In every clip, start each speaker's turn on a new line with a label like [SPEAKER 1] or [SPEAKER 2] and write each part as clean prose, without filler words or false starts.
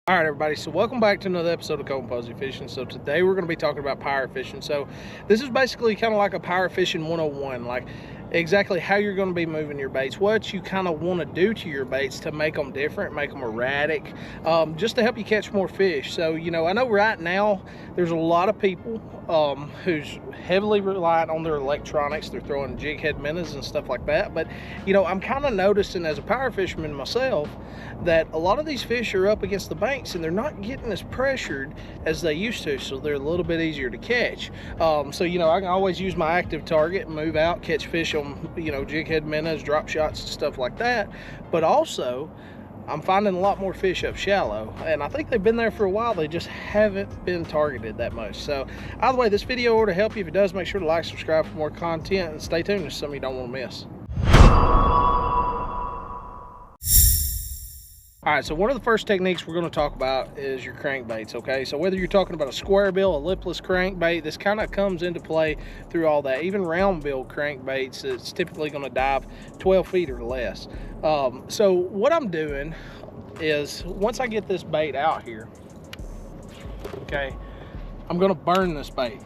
[SPEAKER 1] All right, everybody, so welcome back to another episode of Colton Posey Fishing. So today we're going to be talking about pirate fishing. So this is basically kind of like a pirate fishing 101, like exactly how you're going to be moving your baits, what you kind of want to do to your baits to make them different, make them erratic, just to help you catch more fish. So, you know, I know right now there's a lot of people who's heavily reliant on their electronics. They're throwing jig head minnows and stuff like that. But, you know, I'm kind of noticing as a pirate fisherman myself that a lot of these fish are up against the banks and they're not getting as pressured as they used to, so they're a little bit easier to catch. So, you know, I can always use my active target, move out, catch fish on, you know, jig head minnows, drop shots, stuff like that. But also, I'm finding a lot more fish up shallow, and I think they've been there for a while. They just haven't been targeted that much. So either way, this video ought to help you. If it does, make sure to like, subscribe for more content, and stay tuned. There's something you don't want to miss. All right, so one of the first techniques we're going to talk about is your crankbaits, okay? So whether you're talking about a square bill, a lipless crankbait, this kind of comes into play through all that. Even round bill crankbaits, it's typically going to dive 12 feet or less. So what I'm doing is, once I get this bait out here, okay, I'm going to burn this bait,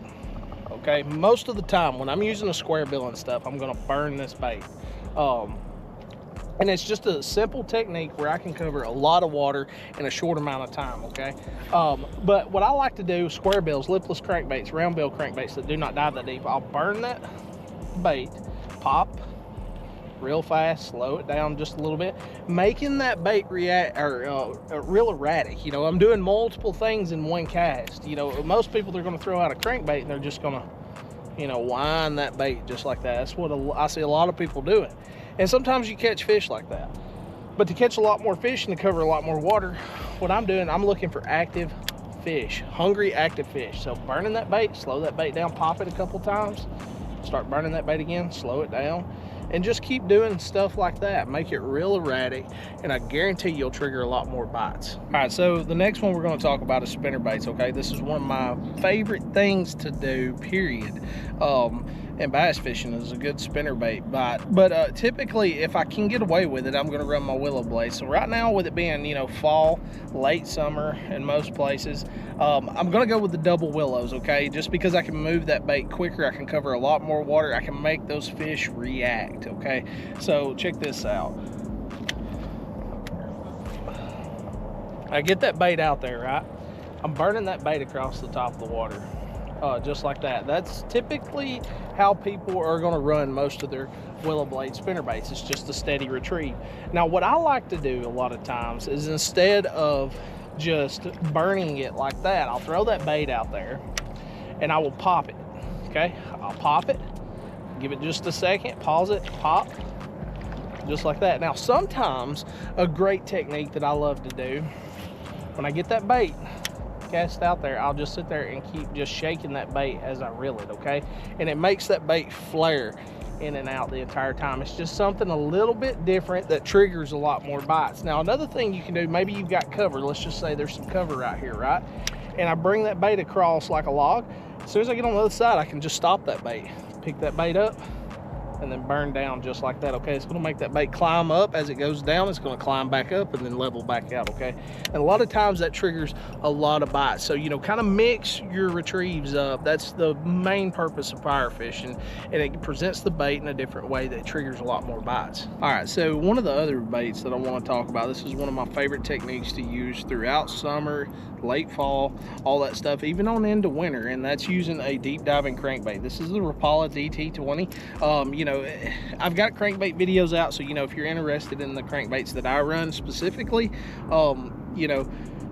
[SPEAKER 1] okay? Most of the time when I'm using a square bill and stuff, I'm going to burn this bait. And it's just a simple technique where I can cover a lot of water in a short amount of time, okay? But what I like to do, square bills, lipless crankbaits, round bill crankbaits that do not dive that deep, I'll burn that bait, pop real fast, slow it down just a little bit, making that bait react real erratic. You know, I'm doing multiple things in one cast. You know, most people, they're going to throw out a crankbait and they're just going to, you know, wind that bait just like that. That's what I see a lot of people doing. And sometimes you catch fish like that. But to catch a lot more fish and to cover a lot more water, what I'm doing, I'm looking for active fish, hungry, active fish. So burning that bait, slow that bait down, pop it a couple times, start burning that bait again, slow it down, and just keep doing stuff like that. Make it real erratic, and I guarantee you'll trigger a lot more bites. All right, so the next one we're going to talk about is spinner baits, okay? This is one of my favorite things to do, period. And bass fishing is a good spinner bait bite. But typically, if I can get away with it, I'm going to run my willow blade. So right now, with it being, you know, fall, late summer in most places, I'm going to go with the double willows, okay? Just because I can move that bait quicker, I can cover a lot more water, I can make those fish react, okay? So check this out. I get that bait out there, right? I'm burning that bait across the top of the water. Just like that. That's typically how people are going to run most of their willow blade spinner baits. It's just a steady retrieve. Now, what I like to do a lot of times is, instead of just burning it like that, I'll throw that bait out there and I will pop it, okay? I'll pop it, give it just a second, pause it, pop, just like that. Now, sometimes a great technique that I love to do, when I get that bait cast out there, I'll just sit there and keep just shaking that bait as I reel it, okay? And it makes that bait flare in and out the entire time. It's just something a little bit different that triggers a lot more bites. Now, another thing you can do, maybe you've got cover. Let's just say there's some cover right here, right? And I bring that bait across like a log. As soon as I get on the other side, I can just stop that bait, pick that bait up, and then burn down just like that, okay? It's gonna make that bait climb up. As it goes down, it's gonna climb back up and then level back out, okay? And a lot of times that triggers a lot of bites. So, you know, kind of mix your retrieves up. That's the main purpose of fire fishing, and it presents the bait in a different way that triggers a lot more bites. All right, so one of the other baits that I wanna talk about, this is one of my favorite techniques to use throughout summer, late fall, all that stuff, even on into winter, and that's using a deep diving crankbait. This is the Rapala DT20. You know, I've got crankbait videos out, so, you know, if you're interested in the crankbaits that I run specifically, you know,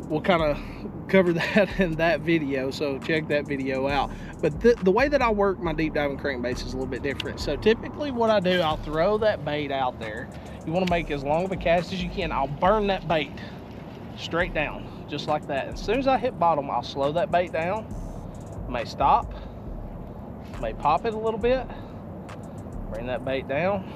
[SPEAKER 1] we'll kind of cover that in that video, so check that video out. But the way that I work my deep diving crankbaits is a little bit different. So typically what I do, I'll throw that bait out there. You want to make as long of a cast as you can. I'll burn that bait straight down, just like that. As soon as I hit bottom, I'll slow that bait down, may stop, may pop it a little bit, bring that bait down,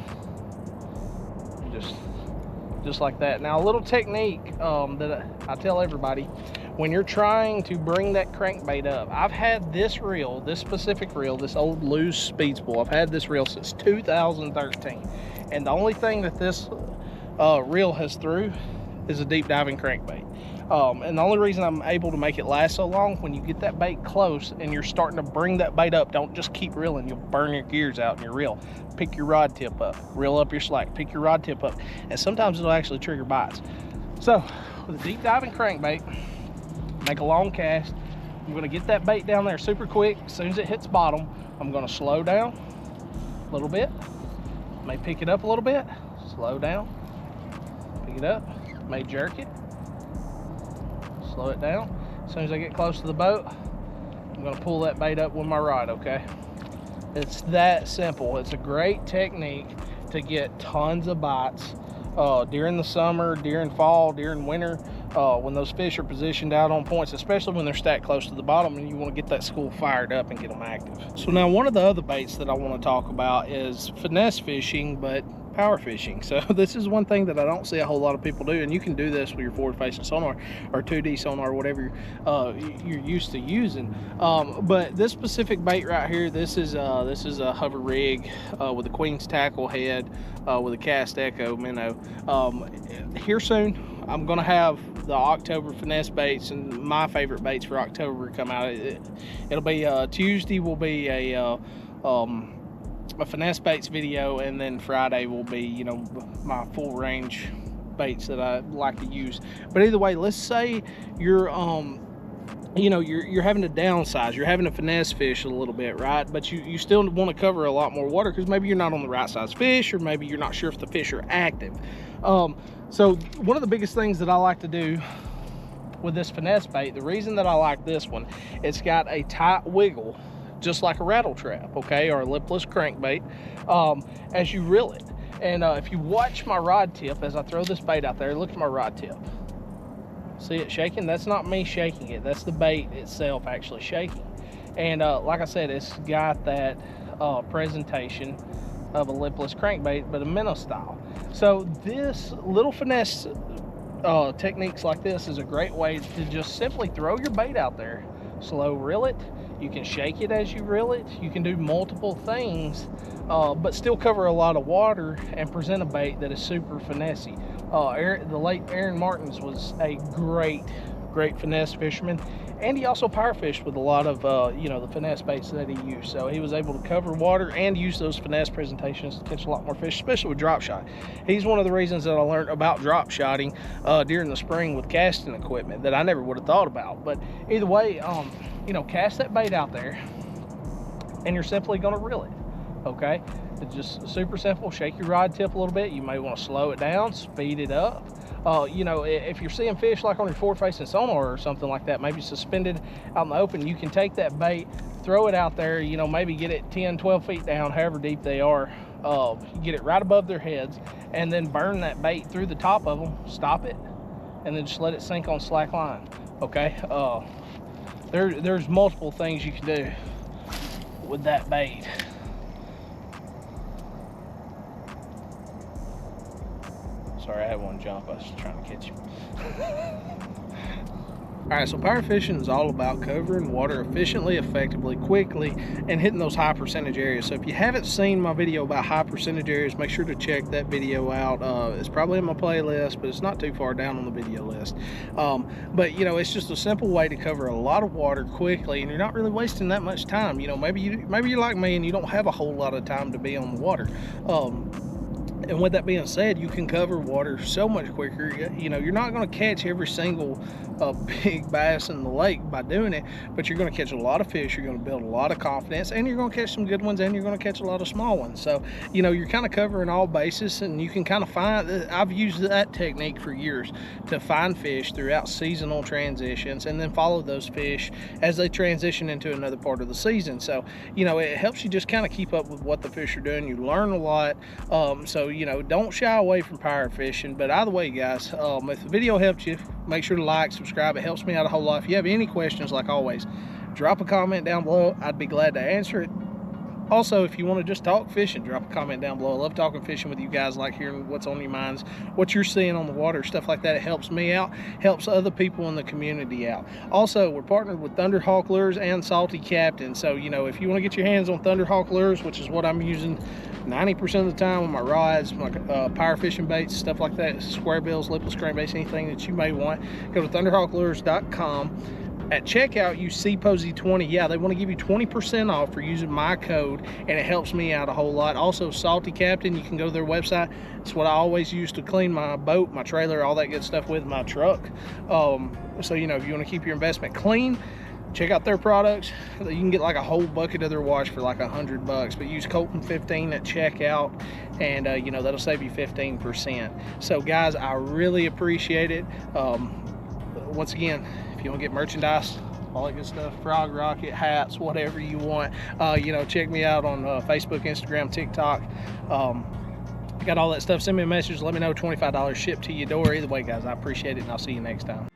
[SPEAKER 1] just like that. Now, a little technique that I tell everybody, when you're trying to bring that crankbait up, I've had this reel, this specific reel, this old loose speed spool, I've had this reel since 2013, and the only thing that this reel has through is a deep diving crankbait. And the only reason I'm able to make it last so long, when you get that bait close and you're starting to bring that bait up, don't just keep reeling. You'll burn your gears out in your reel. Pick your rod tip up, reel up your slack, pick your rod tip up, and sometimes it'll actually trigger bites. So with a deep diving crankbait, make a long cast. I'm gonna get that bait down there super quick. As soon as it hits bottom, I'm gonna slow down a little bit, may pick it up a little bit, slow down, pick it up, may jerk it, slow it down. As soon as I get close to the boat, I'm gonna pull that bait up with my rod, okay? It's that simple. It's a great technique to get tons of bites during the summer, during fall, during winter, when those fish are positioned out on points, especially when they're stacked close to the bottom and you want to get that school fired up and get them active. So now one of the other baits that I want to talk about is finesse fishing, but power fishing. So this is one thing that I don't see a whole lot of people do, and you can do this with your forward facing sonar or 2D sonar or whatever you're used to using. But this specific bait right here, this is a hover rig with a Queen's tackle head with a cast echo minnow. Here soon I'm gonna have the October finesse baits, and my favorite baits for October come out. It'll be Tuesday will be a finesse baits video, and then Friday will be, you know, my full range baits that I like to use. But either way, let's say you're you know, you're having to downsize, you're having to finesse fish a little bit, right? But you still want to cover a lot more water because maybe you're not on the right size fish, or maybe you're not sure if the fish are active. So one of the biggest things that I like to do with this finesse bait, the reason that I like this one, it's got a tight wiggle, just like a rattle trap, okay, or a lipless crankbait, as you reel it. And if you watch my rod tip as I throw this bait out there, look at my rod tip. See it shaking? That's not me shaking it. That's the bait itself actually shaking. And like I said, it's got that presentation of a lipless crankbait, but a minnow style. So this little finesse techniques like this is a great way to just simply throw your bait out there, slow reel it. You can shake it as you reel it. You can do multiple things, but still cover a lot of water and present a bait that is super finessey. The late Aaron Martins was a great finesse fisherman, and he also power fished with a lot of you know, the finesse baits that he used. So he was able to cover water and use those finesse presentations to catch a lot more fish, especially with drop shot. He's one of the reasons that I learned about drop shotting during the spring with casting equipment that I never would have thought about. But either way, you know, cast that bait out there and you're simply going to reel it, okay? It's just super simple. Shake your rod tip a little bit. You may want to slow it down, speed it up. You know, if you're seeing fish like on your forward facing sonar or something like that, maybe suspended out in the open, you can take that bait, throw it out there, you know, maybe get it 10, 12 feet down, however deep they are. You get it right above their heads, and then burn that bait through the top of them, stop it, and then just let it sink on slack line, okay? There's multiple things you can do with that bait. Sorry, I had one jump. I was trying to catch him. All right, so power fishing is all about covering water efficiently, effectively, quickly, and hitting those high percentage areas. So if you haven't seen my video about high percentage areas, make sure to check that video out. It's probably in my playlist, but it's not too far down on the video list. But you know, it's just a simple way to cover a lot of water quickly, and you're not really wasting that much time. You know, maybe you're like me and you don't have a whole lot of time to be on the water. And with that being said, you can cover water so much quicker. You know, you're not going to catch every single big bass in the lake by doing it, but you're going to catch a lot of fish. You're going to build a lot of confidence, and you're going to catch some good ones, and you're going to catch a lot of small ones. So, you know, you're kind of covering all bases, and you can kind of find, I've used that technique for years to find fish throughout seasonal transitions and then follow those fish as they transition into another part of the season. So, you know, it helps you just kind of keep up with what the fish are doing. You learn a lot. So, you know, don't shy away from power fishing. But either way, guys, if the video helped you, make sure to like, subscribe. It helps me out a whole lot. If you have any questions, like always, drop a comment down below. I'd be glad to answer it. Also, if you want to just talk fishing, drop a comment down below. I love talking fishing with you guys, like hearing what's on your minds, what you're seeing on the water, stuff like that. It helps me out, helps other people in the community out. Also, we're partnered with Thunderhawk Lures and Salty Captain. So, you know, if you want to get your hands on Thunderhawk Lures, which is what I'm using 90% of the time with my rods, my power fishing baits, stuff like that, square bills, lipless crankbaits, anything that you may want, go to thunderhawklures.com. At checkout, use CPosey20. Yeah, they want to give you 20% off for using my code, and it helps me out a whole lot. Also, Salty Captain, you can go to their website. It's what I always use to clean my boat, my trailer, all that good stuff with my truck. So, you know, if you want to keep your investment clean, check out their products. You can get like a whole bucket of their wash for like $100, but use Colton 15 at checkout, and you know, that'll save you 15%. So guys, I really appreciate it. Once again, if you want to get merchandise, all that good stuff, frog rocket, hats, whatever you want, you know, check me out on Facebook, Instagram, TikTok. Got all that stuff. Send me a message, let me know. $25 shipped to your door. Either way, guys, I appreciate it, and I'll see you next time.